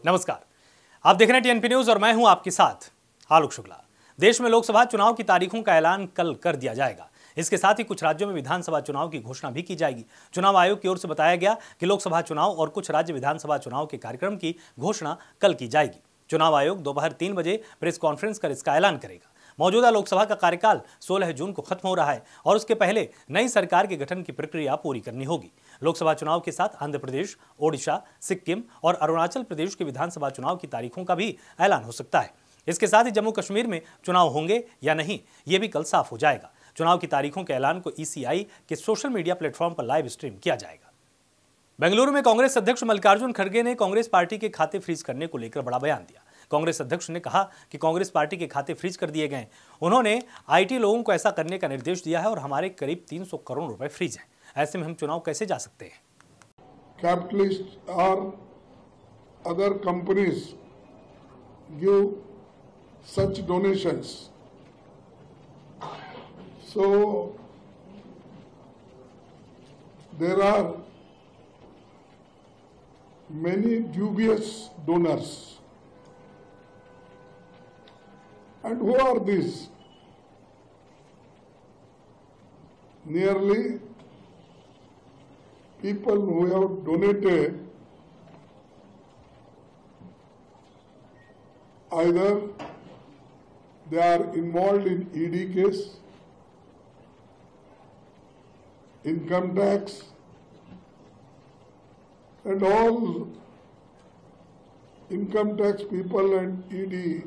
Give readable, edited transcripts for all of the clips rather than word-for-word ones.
नमस्कार, आप देख रहे हैं टीएनपी न्यूज और मैं हूं आपके साथ आलोक शुक्ला। देश में लोकसभा चुनाव की तारीखों का ऐलान कल कर दिया जाएगा। इसके साथ ही कुछ राज्यों में विधानसभा चुनाव की घोषणा भी की जाएगी। चुनाव आयोग की ओर से बताया गया कि लोकसभा चुनाव और कुछ राज्य विधानसभा चुनाव के कार्यक्रम की घोषणा कल की जाएगी। चुनाव आयोग दोपहर 3 बजे प्रेस कॉन्फ्रेंस कर इसका ऐलान करेगा। मौजूदा लोकसभा का कार्यकाल 16 जून को खत्म हो रहा है और उसके पहले नई सरकार के गठन की प्रक्रिया पूरी करनी होगी। लोकसभा चुनाव के साथ आंध्र प्रदेश, ओडिशा, सिक्किम और अरुणाचल प्रदेश के विधानसभा चुनाव की तारीखों का भी ऐलान हो सकता है। इसके साथ ही जम्मू कश्मीर में चुनाव होंगे या नहीं, ये भी कल साफ हो जाएगा। चुनाव की तारीखों के ऐलान को ईसीआई के सोशल मीडिया प्लेटफॉर्म पर लाइव स्ट्रीम किया जाएगा। बेंगलुरु में कांग्रेस अध्यक्ष मल्लिकार्जुन खड़गे ने कांग्रेस पार्टी के खाते फ्रीज करने को लेकर बड़ा बयान दिया। कांग्रेस अध्यक्ष ने कहा कि कांग्रेस पार्टी के खाते फ्रीज कर दिए गए। उन्होंने आईटी लोगों को ऐसा करने का निर्देश दिया है और हमारे करीब 300 करोड़ रुपए फ्रीज हैं। ऐसे में हम चुनाव कैसे जा सकते हैं? Capitalists or other companies give such donations. So there are many dubious donors. And who are these? Nearly people who have donated either they are involved in ED case, income tax, and all income tax people and ED,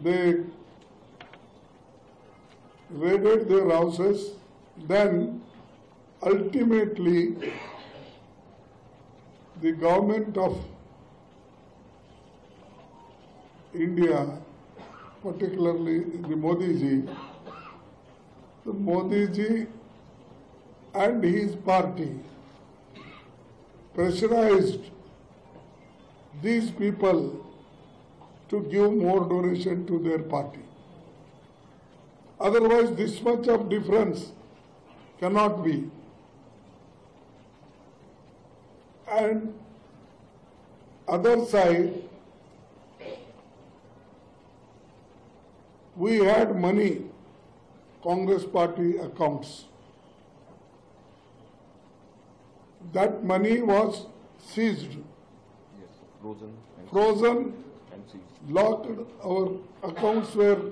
they raided their houses, then ultimately the government of India, particularly the Modi ji and his party pressurized these people to give more donation to their party. Otherwise, this much of difference cannot be. And other side, we had money, Congress party accounts. That money was seized, frozen and seized. Locked. Our accounts were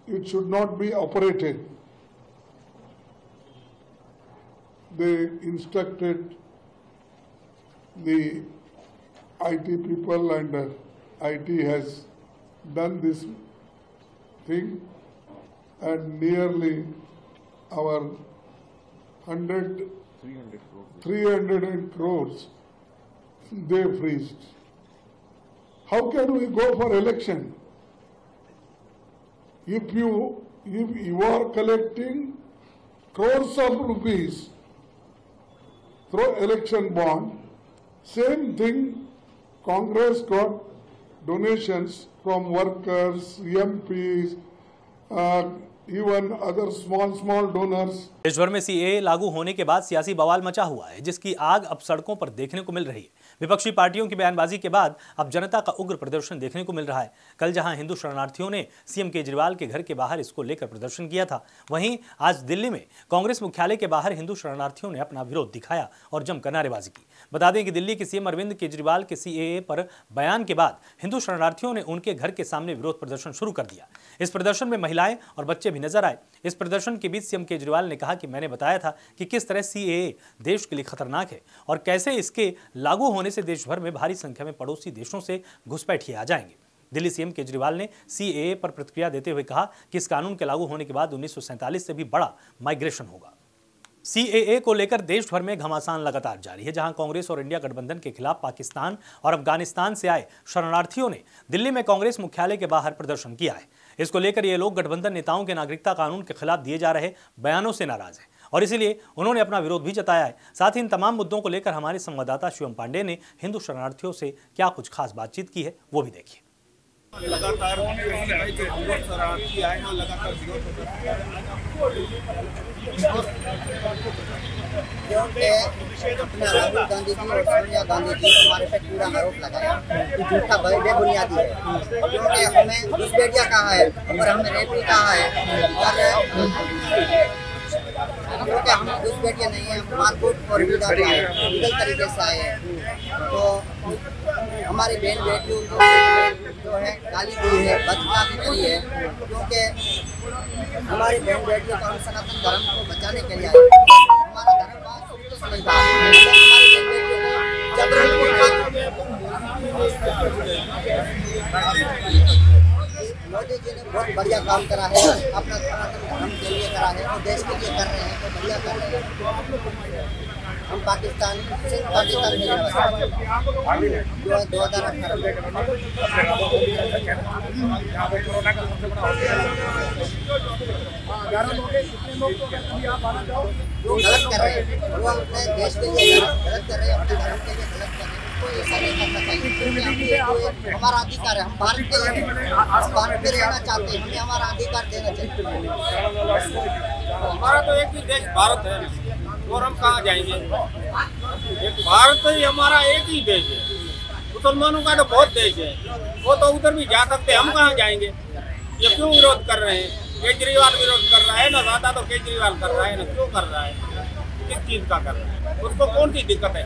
it should not be operated. They instructed the IT people and IT has done this thing, and nearly our 300 crores they freezed. How can we go for election? If you are collecting crores of rupees through election bond, same thing, Congress got donations from workers, MPs, even other small donors. देश भर में CAA लागू होने के बाद सियासी बवाल मचा हुआ है, जिसकी आग अब सड़कों पर देखने को मिल रही है। विपक्षी पार्टियों की बयानबाजी के बाद अब जनता का उग्र प्रदर्शन देखने को मिल रहा है। कल जहां हिंदू शरणार्थियों ने सीएम केजरीवाल के घर के बाहर इसको लेकर प्रदर्शन किया था, वहीं आज दिल्ली में कांग्रेस मुख्यालय के बाहर हिंदू शरणार्थियों ने अपना विरोध दिखाया और जमकर नारेबाजी की। बता दें कि दिल्ली के सीएम अरविंद केजरीवाल के सीएए पर बयान के बाद हिंदू शरणार्थियों ने उनके घर के सामने विरोध प्रदर्शन शुरू कर दिया। इस प्रदर्शन में महिलाएं और बच्चे भी नजर आए। इस प्रदर्शन के बीच सीएम केजरीवाल ने कहा कि मैंने बताया था कि किस तरह सीएए देश के लिए खतरनाक है और कैसे इसके लागू होने से देश भर में भारी संख्या में पड़ोसी देशों से घुसपैठिए आ जाएंगे। दिल्ली सीएम केजरीवाल ने सीएए पर प्रतिक्रिया देते हुए कहा कि इस कानून के लागू होने के बाद 1947 से भी बड़ा माइग्रेशन होगा। सीएए को लेकर देश भर में घमासान लगातार जारी है, जहां कांग्रेस और इंडिया गठबंधन के खिलाफ पाकिस्तान और अफगानिस्तान से आए शरणार्थियों ने दिल्ली में कांग्रेस मुख्यालय के बाहर प्रदर्शन किया है। इसको लेकर ये लोग गठबंधन नेताओं के नागरिकता कानून के खिलाफ दिए जा रहे बयानों से नाराज हैं और इसीलिए उन्होंने अपना विरोध भी जताया है। साथ ही इन तमाम मुद्दों को लेकर हमारे संवाददाता शिवम पांडे ने हिंदू शरणार्थियों से क्या कुछ खास बातचीत की है, वो भी देखिए। लगातार शरणार्थी आए हैं, लगातार विरोध क्योंकि अपना राहुल गांधी जी और सोनिया गांधी जी हमारे पे पूरा आरोप लगाया कि झूठा बेबुनियादी है, क्योंकि हमें घुसपैठिया कहा है और हमें रेपी कहा है, और क्योंकि हम घुसपैठिया नहीं है, हम मारकूट और लीगल तरीके से आए हैं। तो हमारी बहन बेटियों को जो है गाली दी है, बदनाम भी करी है, क्योंकि हमारी बहन बेटियों को हम सनातन धर्म को बचाने के लिए आए। हमारा धर्म बहुत शुरू से समझदार है, हमारी बहन बेटियों को जबरन मोदी जी ने बहुत बढ़िया काम करा है, अपना सनातन धर्म के लिए करा है, तो देश के लिए कर रहे हैं, तो बढ़िया कर रहे हैं। हम पाकिस्तान में जो 2018 जो गलत कर रहे हैं, वो अपने देश के लिए गलत कर रहे हैं, अपने धर्म के लिए गलत कर रहे हैं। कोई ऐसा नहीं करना चाहिए, क्योंकि हमारा अधिकार है, हम भारत के रहना चाहते हैं, हमें हमारा अधिकार देना चाहिए। हमारा तो एक ही देश भारत है और हम कहाँ जाएंगे? एक भारत ही हमारा एक ही देश है। मुसलमानों का तो बहुत देश है, वो तो उधर भी जा सकते हैं, हम कहाँ जाएंगे? ये क्यों विरोध कर रहे हैं? केजरीवाल विरोध कर रहा है ना, ज़्यादा तो केजरीवाल कर रहा है ना, क्यों कर रहा है? किस चीज़ का कर रहा है? उसको कौन सी दिक्कत है?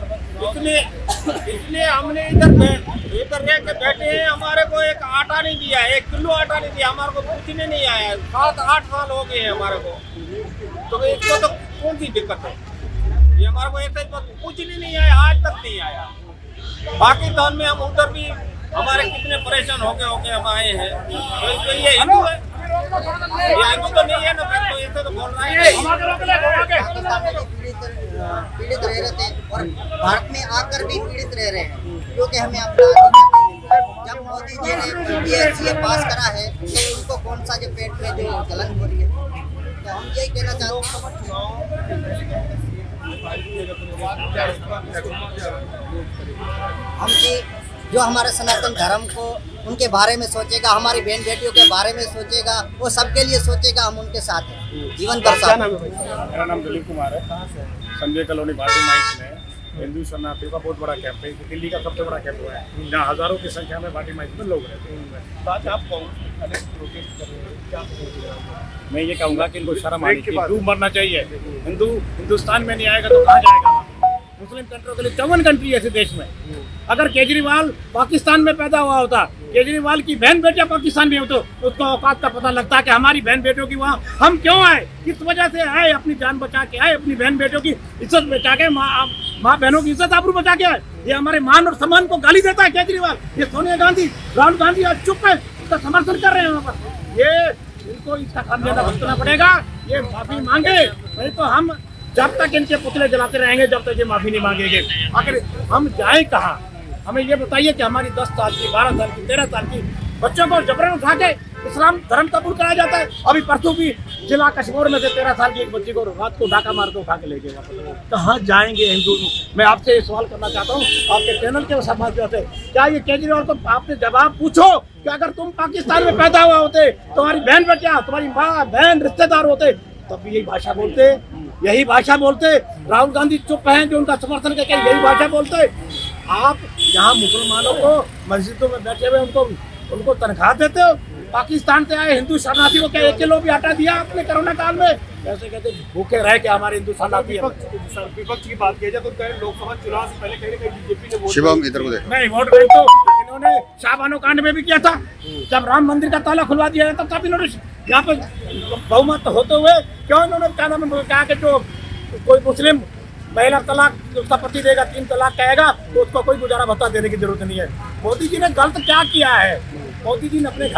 इसलिए हमने इधर रह के बैठे हैं, हमारे को एक आटा नहीं दिया, 1 किलो आटा नहीं दिया, हमारे को पूछने नहीं आया। 7-8 साल हो गए हैं हमारे को, तो इसको तो कौन सी दिक्कत है? ये हमारे को ऐसे पूछने नहीं आया, आज तक नहीं आया। पाकिस्तान में हम उधर भी हमारे कितने परेशान होके हम आए हैं, तो ये हिंदू है, ये हिंदू तो नहीं है ना, फिर तो ऐसे तो बोल रहे हैं। पीड़ित रह रहे थे और भारत में आकर भी पीड़ित रह रहे हैं, क्योंकि हमें अपना अधिकार नहीं मिल रहा। जब मोदी जी ने ये पास करा है, तो उनको कौन सा जो पेट में जो जलन हो रही है, तो हम यही कहना चाहते हैं हम कि जो हमारे सनातन धर्म को उनके बारे में सोचेगा, हमारी बहन बेटियों के बारे में सोचेगा, वो सबके लिए सोचेगा, हम उनके साथ हैं जीवन भर साथ। मेरा नाम दिलीप कुमार है। संजय कॉलोनी भाटी माइस में हिंदू शरणार्थियों का बहुत बड़ा कैंप है, दिल्ली का सबसे बड़ा कैंप हुआ है, जहाँ हज़ारों की संख्या में भाटी माइस में लोग रहते हैं। मैं ये कहूँगा कि इनको शर्म आनी चाहिए, डूब मरना चाहिए। हिंदुस्तान में नहीं आएगा तो कहाँ जाएगा? मुस्लिम कंट्रियों के लिए 54 कंट्री ऐसे देश में। अगर केजरीवाल पाकिस्तान में पैदा हुआ होता, केजरीवाल की बहन बेटियां पाकिस्तान में हो, तो उसको औकात का पता लगता कि हमारी बहन बेटियों की वहाँ हम क्यों आए, किस वजह से आए, अपनी जान बचा के आए, अपनी बहन बेटियों की इज्जत बचा के, माँ बहनों की इज्जत आबरू बचा के आए। ये हमारे मान और सम्मान को गाली देता है केजरीवाल। ये सोनिया गांधी, राहुल गांधी आज चुप है, उसका समर्थन कर रहे हैं वहाँ पर। ये इनको इसका खामियाजा भुगतना पड़ेगा, ये माफी मांगे, नहीं तो हम जब तक इनके पुतले जलाते रहेंगे, जब तक ये माफी नहीं मांगेंगे। आखिर हम जाए कहाँ? हमें ये बताइए कि हमारी 10 साल की, 12 साल की, 13 साल की बच्चों को जबरन उठा के इस्लाम धर्म कबूल कराया जाता है। अभी परसों भी जिला कश्मीर में से 13 साल की एक बच्ची को रात को डाका मार के उठा के ले गए। कहाँ जाएंगे हिंदू? मैं आपसे ये सवाल करना चाहता हूँ, आपके चैनल के माध्यम से, क्या ये केजरीवाल को आपने जवाब पूछो कि अगर तुम पाकिस्तान में पैदा हुआ होते, तुम्हारी बहन बेटियां, तुम्हारी माँ बहन रिश्तेदार होते, तब भी यही भाषा बोलते, यही भाषा बोलते। राहुल गांधी चुप हैं, जो उनका समर्थन करके यही भाषा बोलते। आप यहाँ मुसलमानों को मस्जिदों में बैठे हुए उनको तनख्वाह देते हो। पाकिस्तान से आए हिंदू शरणार्थियों को 1 किलो भी आटा दिया आपने कोरोना काल में? कैसे कहते भूखे रहे कि हमारे हिंदू शरणार्थी। विपक्ष की बात की जाए तो लोकसभा चुनाव से पहले कहीं ना कहीं बीजेपी ने शिवम इधर को देख, नहीं वोट बैंक तो इन्होंने शाहबानो कांड में भी किया था। जब राम मंदिर का ताला खुलवा दिया था, तब इन्होंने यहाँ पे बहुमत होते हुए क्यों इन्होंने कहा कि जो कोई मुस्लिम महिला तलाक उसका पति देगा, 3 तलाक कहेगा, तो उसको कोई गुजारा भत्ता देने की जरूरत नहीं है। मोदी जी ने गलत क्या किया है? मोदी जी ने अपने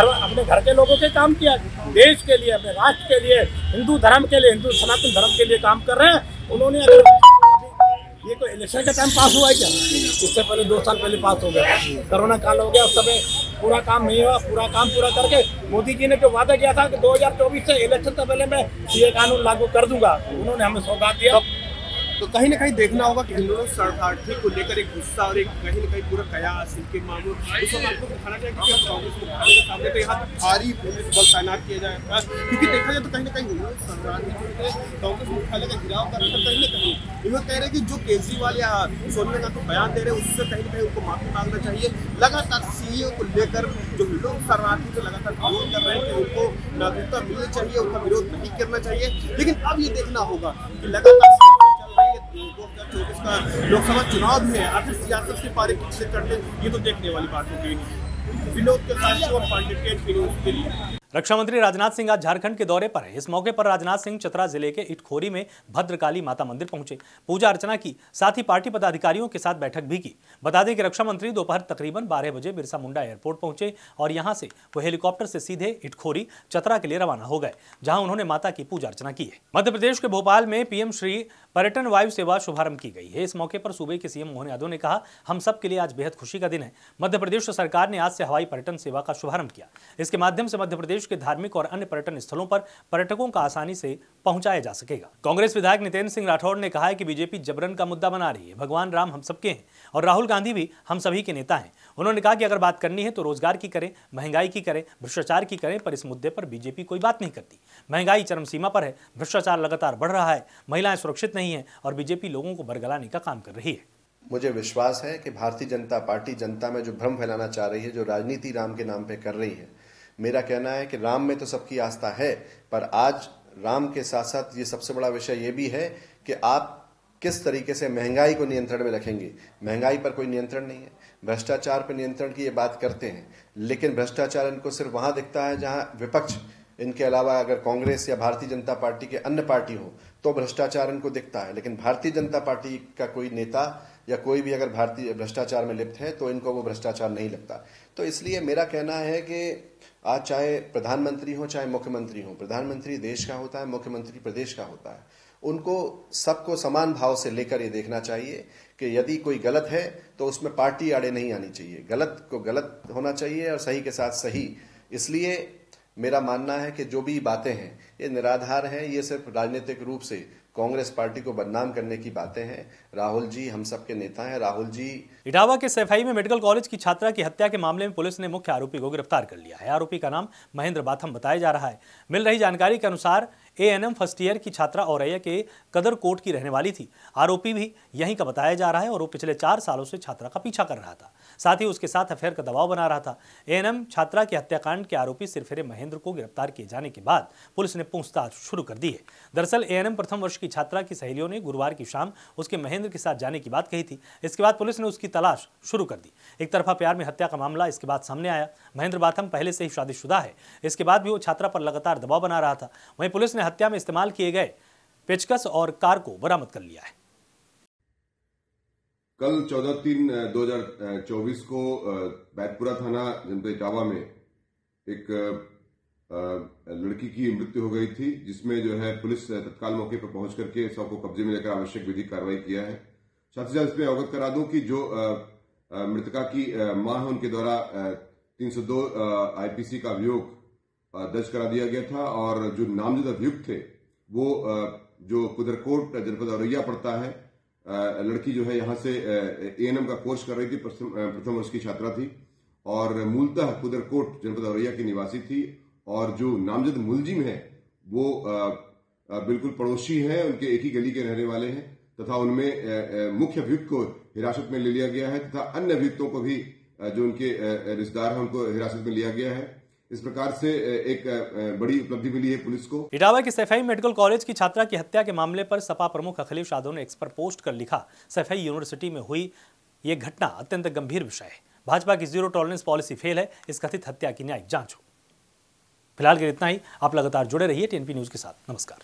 घर के लोगों के काम किया, देश के लिए, अपने राष्ट्र के लिए, हिंदू धर्म के लिए, हिंदू सनातन धर्म के लिए काम कर रहे हैं। उन्होंने अगर ये कोई इलेक्शन का टाइम पास हुआ है क्या? उससे पहले 2 साल पहले पास हो गया, कोरोना काल हो गया, उस समय पूरा काम नहीं हुआ। पूरा काम पूरा करके मोदी जी ने जो वादा किया था कि 2024 से इलेक्शन से पहले मैं ये कानून लागू कर दूंगा, उन्होंने हमें सौगात दिया। तो कहीं ना कहीं देखना होगा कि हिंदू शरणार्थी को लेकर एक गुस्सा और एक कहीं ना कहीं पूरा कयास इनके मामूल उस वक्त आपको दिखाना चाहिए कि कांग्रेस मुख्यालय के सामने तो यहाँ भारी पुलिस बल तैनात किया जाएगा, क्योंकि देखा जाए तो कहीं ना कहीं हिंदू शरणार्थी जो कांग्रेस मुख्यालय का घिराव कर रहे हैं, कहीं ना कहीं ये कह रहे हैं कि जो केजरीवाल या सोनिया गांधी बयान दे रहे हैं उससे कहीं ना कहीं उनको माफी मांगना चाहिए। लगातार सीएए को लेकर जो हिंदू शरणार्थी को लगातार विरोध कर रहे हैं कि उनको नागरिकता मिलनी चाहिए, उनका विरोध नहीं करना चाहिए। लेकिन अब ये देखना होगा कि लगातार चल रही है 2024 का लोकसभा चुनाव भी है, आखिर सियासत की पारी किससे करते ये तो देखने वाली बात होगी। विनोद के साथ शिव पांडेय के लिए। रक्षा मंत्री राजनाथ सिंह आज झारखंड के दौरे पर है। इस मौके पर राजनाथ सिंह चतरा जिले के इटखोरी में भद्रकाली माता मंदिर पहुंचे, पूजा अर्चना की, साथ ही पार्टी पदाधिकारियों के साथ बैठक भी की। बता दें कि रक्षा मंत्री दोपहर तकरीबन 12 बजे बिरसा मुंडा एयरपोर्ट पहुंचे और यहां से वो हेलीकॉप्टर से सीधे इटखोरी चतरा के लिए रवाना हो गए, जहां उन्होंने माता की पूजा अर्चना की है। मध्य प्रदेश के भोपाल में पीएम श्री पर्यटन वायु सेवा शुभारंभ की गई है। इस मौके पर सूबे के सीएम मोहन यादव ने कहा, हम सब के लिए आज बेहद खुशी का दिन है। मध्य प्रदेश सरकार ने आज से हवाई पर्यटन सेवा का शुभारंभ किया। इसके माध्यम से मध्य प्रदेश के धार्मिक और अन्य पर्यटन स्थलों पर पर्यटकों का आसानी से पहुंचाया जा सकेगा। कांग्रेस विधायक नितेंद्र सिंह राठौड़ ने कहा है कि बीजेपी जबरन का मुद्दा बना रही है। भगवान राम हम सबके हैं और राहुल गांधी भी हम सभी के नेता हैं। उन्होंने कहा कि अगर बात करनी है तो रोजगार की करें, महंगाई की करें, भ्रष्टाचार की करें, पर इस मुद्दे पर बीजेपी कोई बात नहीं करती। महंगाई चरम सीमा पर है, भ्रष्टाचार लगातार बढ़ रहा है, महिलाएं सुरक्षित नहीं है और बीजेपी लोगों को बरगलाने का काम कर रही है। मुझे विश्वास है कि भारतीय जनता पार्टी जनता में जो भ्रम फैलाना चाह रही है, जो राजनीति राम के नाम पे कर रही है, मेरा कहना है कि राम में तो सबकी आस्था है, पर आज राम के साथ साथ ये सबसे बड़ा विषय ये भी है कि आप किस तरीके से महंगाई को नियंत्रण में रखेंगे। महंगाई पर कोई नियंत्रण नहीं है। भ्रष्टाचार पर नियंत्रण की ये बात करते हैं, लेकिन भ्रष्टाचार इनको सिर्फ वहां दिखता है जहां विपक्ष, इनके अलावा अगर कांग्रेस या भारतीय जनता पार्टी के अन्य पार्टी हो तो भ्रष्टाचार इनको दिखता है, लेकिन भारतीय जनता पार्टी का कोई नेता या कोई भी अगर भारतीय भ्रष्टाचार में लिप्त है तो इनको वो भ्रष्टाचार नहीं लगता। तो इसलिए मेरा कहना है कि आज चाहे प्रधानमंत्री हो चाहे मुख्यमंत्री हो, प्रधानमंत्री देश का होता है, मुख्यमंत्री प्रदेश का होता है, उनको सबको समान भाव से लेकर ये देखना चाहिए कि यदि कोई गलत है तो उसमें पार्टी आड़े नहीं आनी चाहिए। गलत को गलत होना चाहिए और सही के साथ सही। इसलिए मेरा मानना है कि जो भी बातें हैं ये निराधार हैं, ये सिर्फ राजनीतिक रूप से कांग्रेस पार्टी को बदनाम करने की बातें हैं। राहुल जी हम सबके नेता हैं। राहुल जी। इटावा के सैफई में मेडिकल कॉलेज की छात्रा की हत्या के मामले में पुलिस ने मुख्य आरोपी को गिरफ्तार कर लिया है। आरोपी का नाम महेंद्र बाथम बताया जा रहा है। मिल रही जानकारी के अनुसार एएनएम फर्स्ट ईयर की छात्रा औरैया के कदरकोट की रहने वाली थी। आरोपी भी यहीं का बताया जा रहा है और वो पिछले 4 सालों से छात्रा का पीछा कर रहा था, साथ ही उसके साथ अफेयर का दबाव बना रहा था। एएनएम छात्रा के हत्याकांड के आरोपी सिरफिरे महेंद्र को गिरफ्तार किए जाने के बाद पुलिस ने पूछताछ शुरू कर दी है। दरअसल एएनएम प्रथम वर्ष की छात्रा की सहेलियों ने गुरुवार की शाम उसके महेंद्र के साथ जाने की बात कही थी। इसके बाद पुलिस ने उसकी तलाश शुरू कर दी। एक तरफा प्यार में हत्या का मामला इसके बाद सामने आया। महेंद्र बाथम पहले से ही शादीशुदा है। इसके बाद भी वो छात्रा पर लगातार दबाव बना रहा था। वहीं पुलिस ने हत्या में इस्तेमाल किए गए पेचकस और कार को बरामद कर लिया है। कल 14/3/2024 को बैतपुरा थाना जनपद इटावा में एक लड़की की मृत्यु हो गई थी, जिसमें जो है पुलिस तत्काल मौके पर पहुंच करके शव को कब्जे में लेकर आवश्यक विधिक कार्रवाई किया है। साथ ही साथ इसमें अवगत करा दूं कि जो मृतका की मां है उनके द्वारा 302 आईपीसी का अभियोग दर्ज करा दिया गया था और जो नामजद अभियुक्त थे वो जो कुदरकोट जनपद औरैया पड़ता है, लड़की जो है यहाँ से एएनएम का कोर्स कर रही थी, प्रथम वर्ष की छात्रा थी और मूलतः कुदरकोट जनपद औरैया की निवासी थी और जो नामजद मुलजिम है वो बिल्कुल पड़ोसी हैं, उनके एक ही गली के रहने वाले हैं तथा उनमें मुख्य अभियुक्त को हिरासत में ले लिया गया है तथा अन्य अभियुक्तों को भी जो उनके रिश्तेदार हैं उनको हिरासत में लिया गया है। इस प्रकार से एक बड़ी उपलब्धि मिली है पुलिस को। इटावा के सैफई मेडिकल कॉलेज की छात्रा की हत्या के मामले पर सपा प्रमुख अखिलेश यादव ने एक्स पर पोस्ट कर लिखा, सैफई यूनिवर्सिटी में हुई ये घटना अत्यंत गंभीर विषय है। भाजपा की जीरो टॉलरेंस पॉलिसी फेल है। इस कथित हत्या की न्यायिक जांच हो। फिलहाल के इतना ही। आप लगातार जुड़े रहिए टीएनपी न्यूज के साथ। नमस्कार।